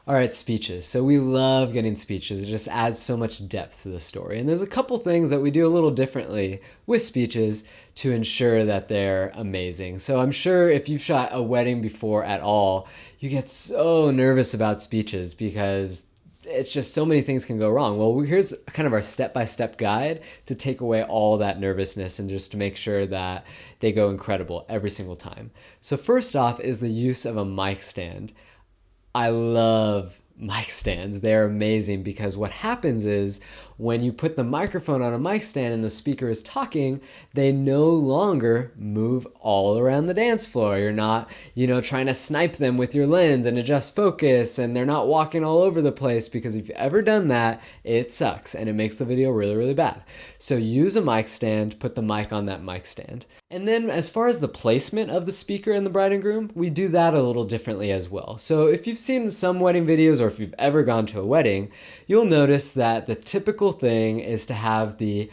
All right, speeches. So we love getting speeches. It just adds so much depth to the story. And there's a couple things that we do a little differently with speeches to ensure that they're amazing. So I'm sure if you've shot a wedding before at all, you get so nervous about speeches because it's just so many things can go wrong. Well, here's kind of our step-by-step guide to take away all that nervousness and just to make sure that they go incredible every single time. So first off is the use of a mic stand. I love mic stands. They're amazing because what happens is when you put the microphone on a mic stand and the speaker is talking, they no longer move all around the dance floor. You're not, trying to snipe them with your lens and adjust focus, and they're not walking all over the place, because if you've ever done that, it sucks and it makes the video really, really bad. So use a mic stand, put the mic on that mic stand. And then as far as the placement of the speaker and the bride and groom, we do that a little differently as well. So if you've seen some wedding videos, or if you've ever gone to a wedding, you'll notice that the typical thing is to have the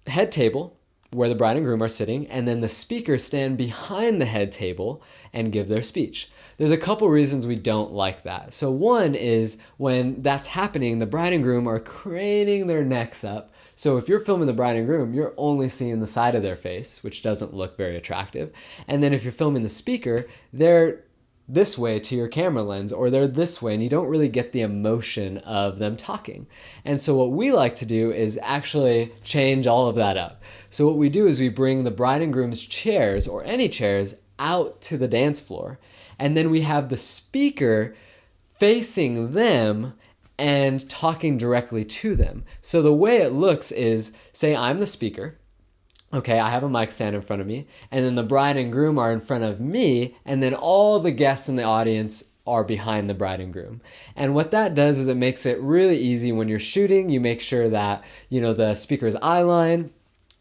head table where the bride and groom are sitting, and then the speaker stand behind the head table and give their speech. There's a couple reasons we don't like that. So one is when that's happening, the bride and groom are craning their necks up. So if you're filming the bride and groom, you're only seeing the side of their face, which doesn't look very attractive. And then if you're filming the speaker, they're this way to your camera lens, or they're this way, and you don't really get the emotion of them talking. And so what we like to do is actually change all of that up. So what we do is we bring the bride and groom's chairs, or any chairs, out to the dance floor. And then we have the speaker facing them and talking directly to them. So the way it looks is, say I'm the speaker. Okay, I have a mic stand in front of me, and then the bride and groom are in front of me, and then all the guests in the audience are behind the bride and groom. And what that does is it makes it really easy when you're shooting. You make sure that, the speaker's eye line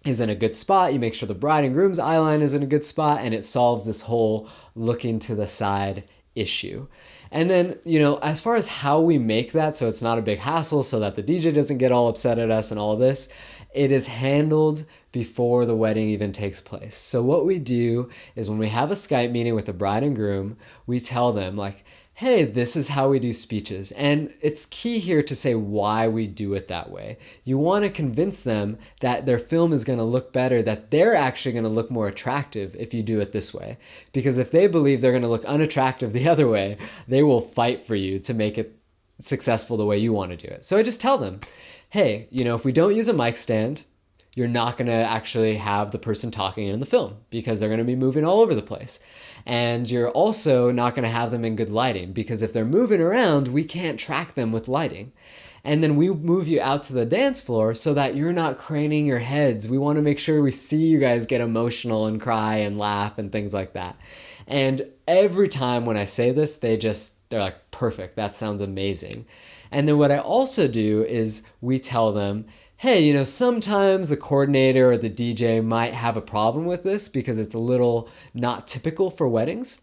is in a good spot. You make sure the bride and groom's eye line is in a good spot, and it solves this whole looking to the side issue. And then, as far as how we make that so it's not a big hassle, so that the DJ doesn't get all upset at us and all of this, it is handled before the wedding even takes place. So what we do is when we have a Skype meeting with the bride and groom, we tell them like, hey, this is how we do speeches. And it's key here to say why we do it that way. You want to convince them that their film is going to look better, that they're actually going to look more attractive if you do it this way. Because if they believe they're going to look unattractive the other way, they will fight for you to make it successful the way you want to do it. So I just tell them, hey, if we don't use a mic stand, you're not going to actually have the person talking in the film because they're going to be moving all over the place. And you're also not going to have them in good lighting because if they're moving around, we can't track them with lighting. And then we move you out to the dance floor so that you're not craning your heads. We want to make sure we see you guys get emotional and cry and laugh and things like that. And every time when I say this, they're like, perfect, that sounds amazing. And then what I also do is we tell them, hey, sometimes the coordinator or the DJ might have a problem with this because it's a little not typical for weddings.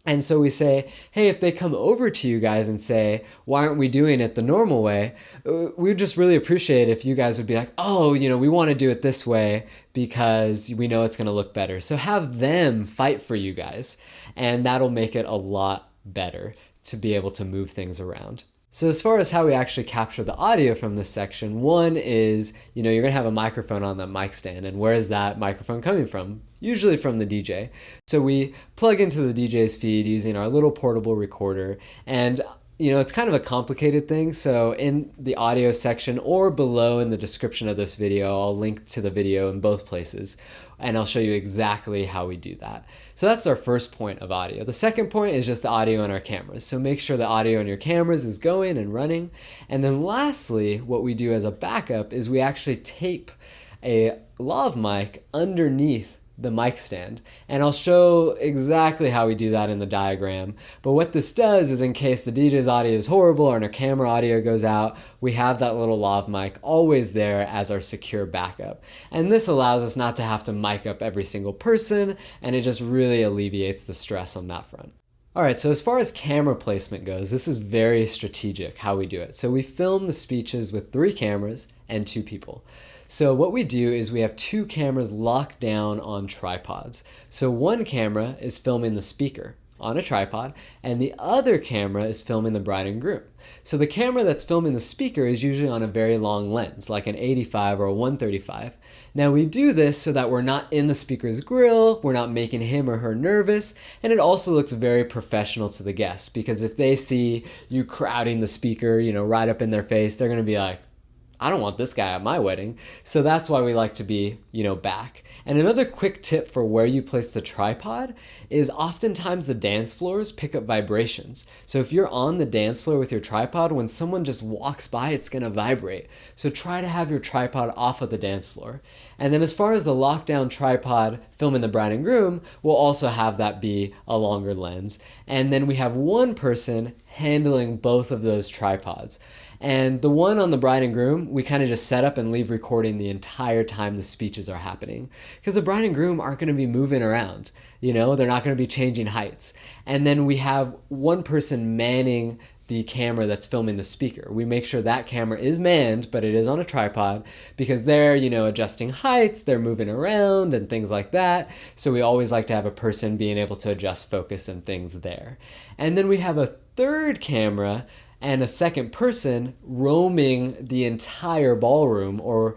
And so we say, hey, if they come over to you guys and say, why aren't we doing it the normal way? We'd just really appreciate if you guys would be like, oh, we want to do it this way because we know it's going to look better. So have them fight for you guys, and that'll make it a lot better to be able to move things around. So as far as how we actually capture the audio from this section, one is, you're going to have a microphone on that mic stand. And where is that microphone coming from? Usually from the DJ. So we plug into the DJ's feed using our little portable recorder. And it's kind of a complicated thing. So in the audio section or below in the description of this video, I'll link to the video in both places, and I'll show you exactly how we do that. So that's our first point of audio. The second point is just the audio on our cameras. So make sure the audio on your cameras is going and running. And then lastly, what we do as a backup is we actually tape a lav mic underneath the mic stand. And I'll show exactly how we do that in the diagram. But what this does is in case the DJ's audio is horrible or our camera audio goes out, we have that little lav mic always there as our secure backup. And this allows us not to have to mic up every single person, and it just really alleviates the stress on that front. All right, so as far as camera placement goes, this is very strategic how we do it. So we film the speeches with 3 cameras and 2 people. So what we do is we have 2 cameras locked down on tripods. So one camera is filming the speaker on a tripod, and the other camera is filming the bride and groom. So the camera that's filming the speaker is usually on a very long lens, like an 85 or a 135. Now we do this so that we're not in the speaker's grill, we're not making him or her nervous, and it also looks very professional to the guests, because if they see you crowding the speaker, right up in their face, they're gonna be like, I don't want this guy at my wedding. So that's why we like to be, back. And another quick tip for where you place the tripod is oftentimes the dance floors pick up vibrations. So if you're on the dance floor with your tripod, when someone just walks by, it's gonna vibrate. So try to have your tripod off of the dance floor. And then as far as the lockdown tripod filming the bride and groom, we'll also have that be a longer lens. And then we have one person handling both of those tripods. And the one on the bride and groom, we kind of just set up and leave recording the entire time the speeches are happening. Because the bride and groom aren't going to be moving around, they're not going to be changing heights. And then we have one person manning the camera that's filming the speaker. We make sure that camera is manned, but it is on a tripod, because they're, adjusting heights, they're moving around and things like that. So we always like to have a person being able to adjust focus and things there. And then we have a third camera and a second person roaming the entire ballroom or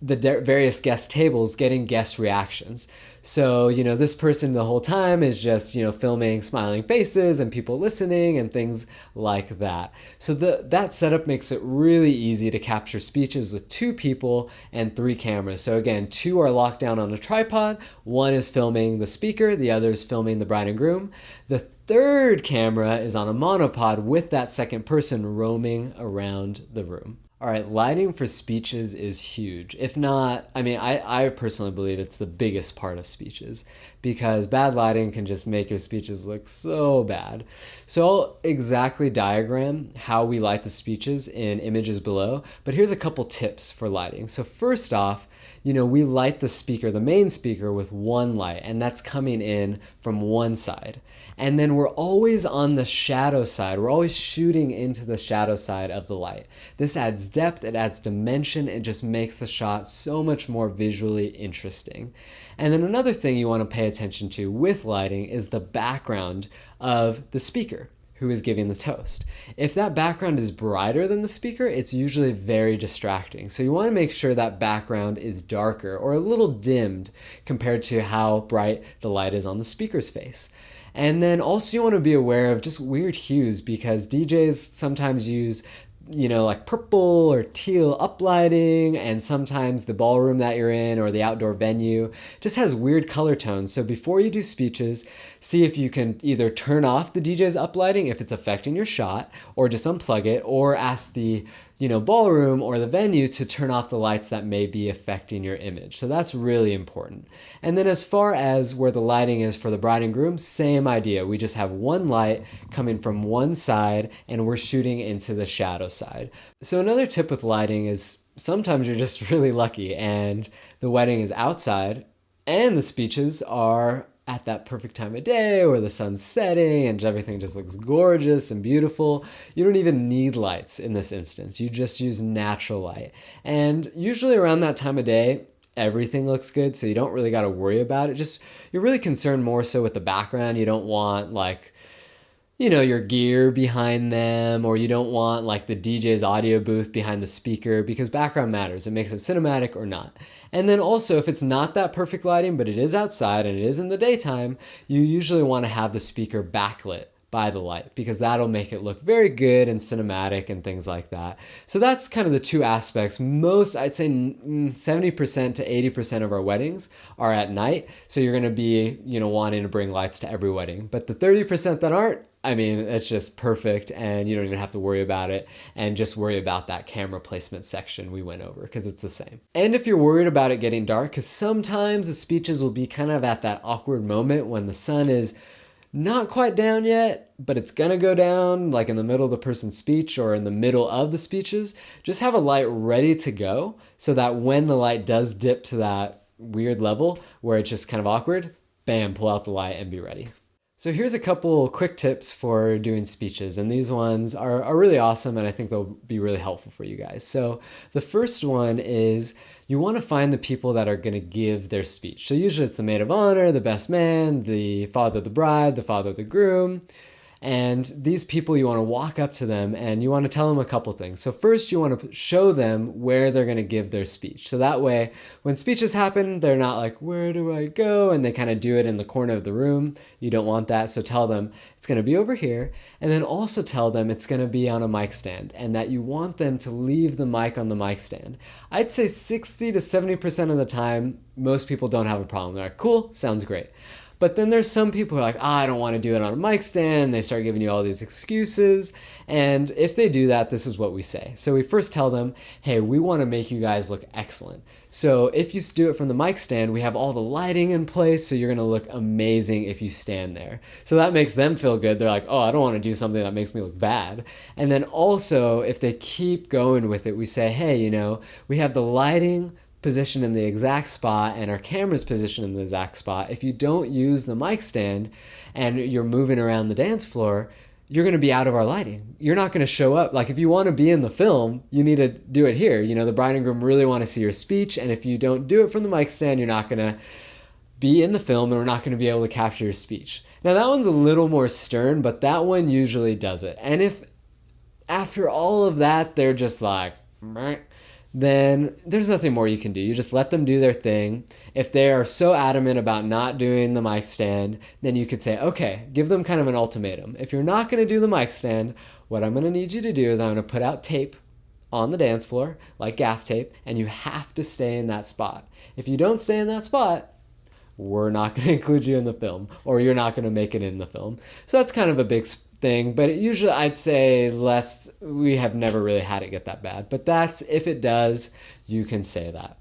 the various guest tables, getting guest reactions. So, this person the whole time is just, filming smiling faces and people listening and things like that. So that setup makes it really easy to capture speeches with 2 people and 3 cameras. So again, 2 are locked down on a tripod, 1 is filming the speaker, the other is filming the bride and groom. The third camera is on a monopod with that second person roaming around the room. All right, lighting for speeches is huge. If not, I personally believe it's the biggest part of speeches, because bad lighting can just make your speeches look so bad. So I'll exactly diagram how we light the speeches in images below, but here's a couple tips for lighting. So first off, we light the speaker, the main speaker, with one light, and that's coming in from one side. And then we're always on the shadow side. We're always shooting into the shadow side of the light. This adds depth, it adds dimension, it just makes the shot so much more visually interesting. And then another thing you want to pay attention to with lighting is the background of the speaker who is giving the toast. If that background is brighter than the speaker, it's usually very distracting. So you want to make sure that background is darker or a little dimmed compared to how bright the light is on the speaker's face. And then also you want to be aware of just weird hues, because DJs sometimes use like purple or teal uplighting, and sometimes the ballroom that you're in or the outdoor venue just has weird color tones. So before you do speeches, see if you can either turn off the DJ's uplighting if it's affecting your shot, or just unplug it, or ask the ballroom or the venue to turn off the lights that may be affecting your image. So that's really important. And then as far as where the lighting is for the bride and groom, same idea. We just have one light coming from one side and we're shooting into the shadow side. So another tip with lighting is sometimes you're just really lucky and the wedding is outside and the speeches are at that perfect time of day where the sun's setting and everything just looks gorgeous and beautiful. You don't even need lights in this instance. You just use natural light. And usually around that time of day, everything looks good, so you don't really got to worry about it. Just, you're really concerned more so with the background. You don't want your gear behind them, or you don't want like the DJ's audio booth behind the speaker, because background matters. It makes it cinematic or not. And then also, if it's not that perfect lighting, but it is outside and it is in the daytime, you usually want to have the speaker backlit by the light, because that'll make it look very good and cinematic and things like that. So that's kind of the two aspects. I'd say 70% to 80% of our weddings are at night. So you're going to be, wanting to bring lights to every wedding. But the 30% that aren't, it's just perfect, and you don't even have to worry about it, and just worry about that camera placement section we went over, because it's the same. And if you're worried about it getting dark, because sometimes the speeches will be kind of at that awkward moment when the sun is not quite down yet, but it's gonna go down like in the middle of the person's speech or in the middle of the speeches, just have a light ready to go so that when the light does dip to that weird level where it's just kind of awkward, bam, pull out the light and be ready. So here's a couple quick tips for doing speeches, and these ones are really awesome, and I think they'll be really helpful for you guys. So the first one is you want to find the people that are going to give their speech. So usually it's the maid of honor, the best man, the father of the bride, the father of the groom. And these people, you want to walk up to them and you want to tell them a couple things. So first, you want to show them where they're going to give their speech. So that way, when speeches happen, they're not like, where do I go? And they kind of do it in the corner of the room. You don't want that. So tell them it's going to be over here. And then also tell them it's going to be on a mic stand and that you want them to leave the mic on the mic stand. I'd say 60 to 70% of the time, most people don't have a problem. They're like, cool, sounds great. But then there's some people who are like, I don't want to do it on a mic stand. They start giving you all these excuses. And if they do that, this is what we say. So we first tell them, hey, we want to make you guys look excellent. So if you do it from the mic stand, we have all the lighting in place. So you're going to look amazing if you stand there. So that makes them feel good. They're like, oh, I don't want to do something that makes me look bad. And then also, if they keep going with it, we say, hey, we have the lighting positioned in the exact spot and our camera's positioned in the exact spot. If you don't use the mic stand and you're moving around the dance floor, you're going to be out of our lighting. You're not going to show up. Like if you want to be in the film, you need to do it here. The bride and groom really want to see your speech. And if you don't do it from the mic stand, you're not going to be in the film and we're not going to be able to capture your speech. Now that one's a little more stern, but that one usually does it. And if after all of that, they're just like, meh, then there's nothing more you can do. You just let them do their thing. If they are so adamant about not doing the mic stand, then you could say, okay, give them kind of an ultimatum. If you're not going to do the mic stand, what I'm going to need you to do is I'm going to put out tape on the dance floor, like gaff tape, and you have to stay in that spot. If you don't stay in that spot, we're not going to include you in the film, or you're not going to make it in the film. So that's kind of a big thing, but usually I'd say less. We have never really had it get that bad, but that's, if it does, you can say that.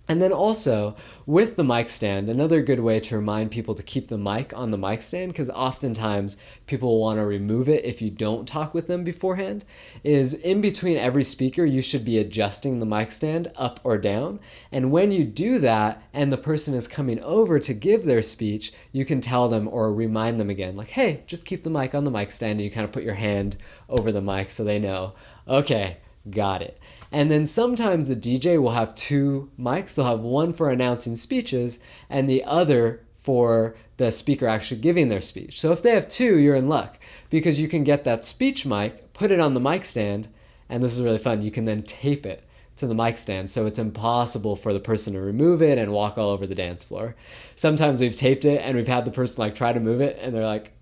And then also with the mic stand, another good way to remind people to keep the mic on the mic stand, because oftentimes people will want to remove it if you don't talk with them beforehand, is in between every speaker, you should be adjusting the mic stand up or down. And when you do that and the person is coming over to give their speech, you can tell them or remind them again, like, hey, just keep the mic on the mic stand. And you kind of put your hand over the mic so they know, okay, got it. And then sometimes the DJ will have two mics. They'll have one for announcing speeches and the other for the speaker actually giving their speech. So if they have two, you're in luck because you can get that speech mic, put it on the mic stand, and this is really fun. You can then tape it to the mic stand so it's impossible for the person to remove it and walk all over the dance floor. Sometimes we've taped it and we've had the person try to move it and they're like,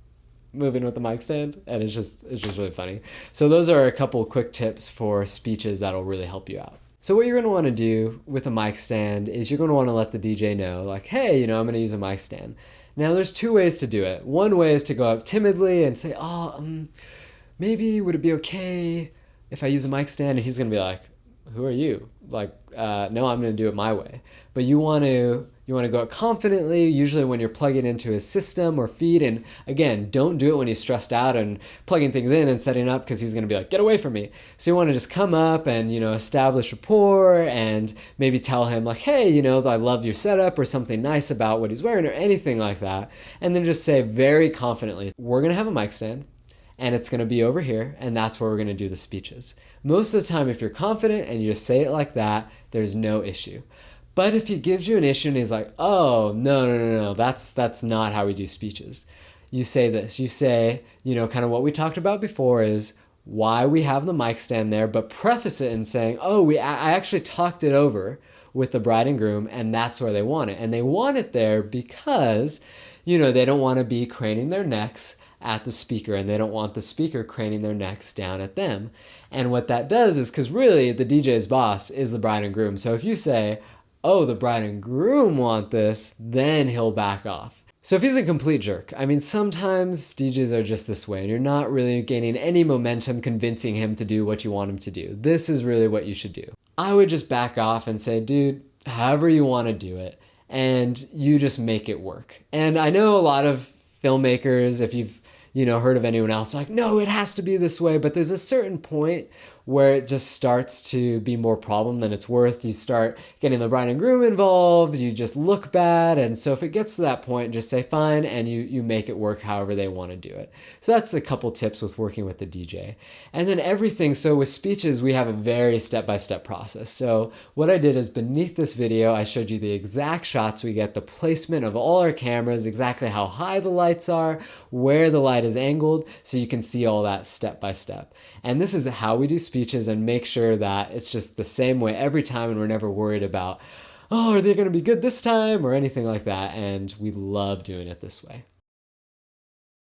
moving with the mic stand, and it's just really funny. So those are a couple quick tips for speeches that'll really help you out. So what you're going to want to do with a mic stand is you're going to want to let the DJ know, like, hey, I'm going to use a mic stand. Now there's two ways to do it. One way is to go up timidly and say, maybe would it be okay if I use a mic stand? And he's going to be like, who are you? No, I'm going to do it my way. But you want to go out confidently, usually when you're plugging into his system or feed. And again, don't do it when he's stressed out and plugging things in and setting up because he's going to be like, get away from me. So you want to just come up and, establish rapport and maybe tell him like, hey, I love your setup or something nice about what he's wearing or anything like that. And then just say very confidently, we're going to have a mic stand and it's going to be over here and that's where we're going to do the speeches. Most of the time, if you're confident and you just say it like that, there's no issue. But if he gives you an issue and he's like, oh, no, that's not how we do speeches. You say this. You say, kind of what we talked about before is why we have the mic stand there, but preface it in saying, I actually talked it over with the bride and groom and that's where they want it. And they want it there because, they don't want to be craning their necks at the speaker and they don't want the speaker craning their necks down at them. And what that does is, because really the DJ's boss is the bride and groom. So if you say, oh, the bride and groom want this, then he'll back off. So if he's a complete jerk, sometimes DJs are just this way and you're not really gaining any momentum convincing him to do what you want him to do. This is really what you should do. I would just back off and say, dude, however you want to do it, and you just make it work. And I know a lot of filmmakers, if you've heard of anyone else like, no, it has to be this way. But there's a certain point where it just starts to be more problem than it's worth. You start getting the bride and groom involved, you just look bad. And so if it gets to that point, just say fine, and you make it work however they want to do it. So that's a couple tips with working with the DJ. And then everything, so with speeches, we have a very step-by-step process. So what I did is beneath this video, I showed you the exact shots we get, the placement of all our cameras, exactly how high the lights are, where the light is angled, so you can see all that step by step. And this is how we do speeches, and make sure that it's just the same way every time, and we're never worried about, oh, are they going to be good this time or anything like that. And we love doing it this way.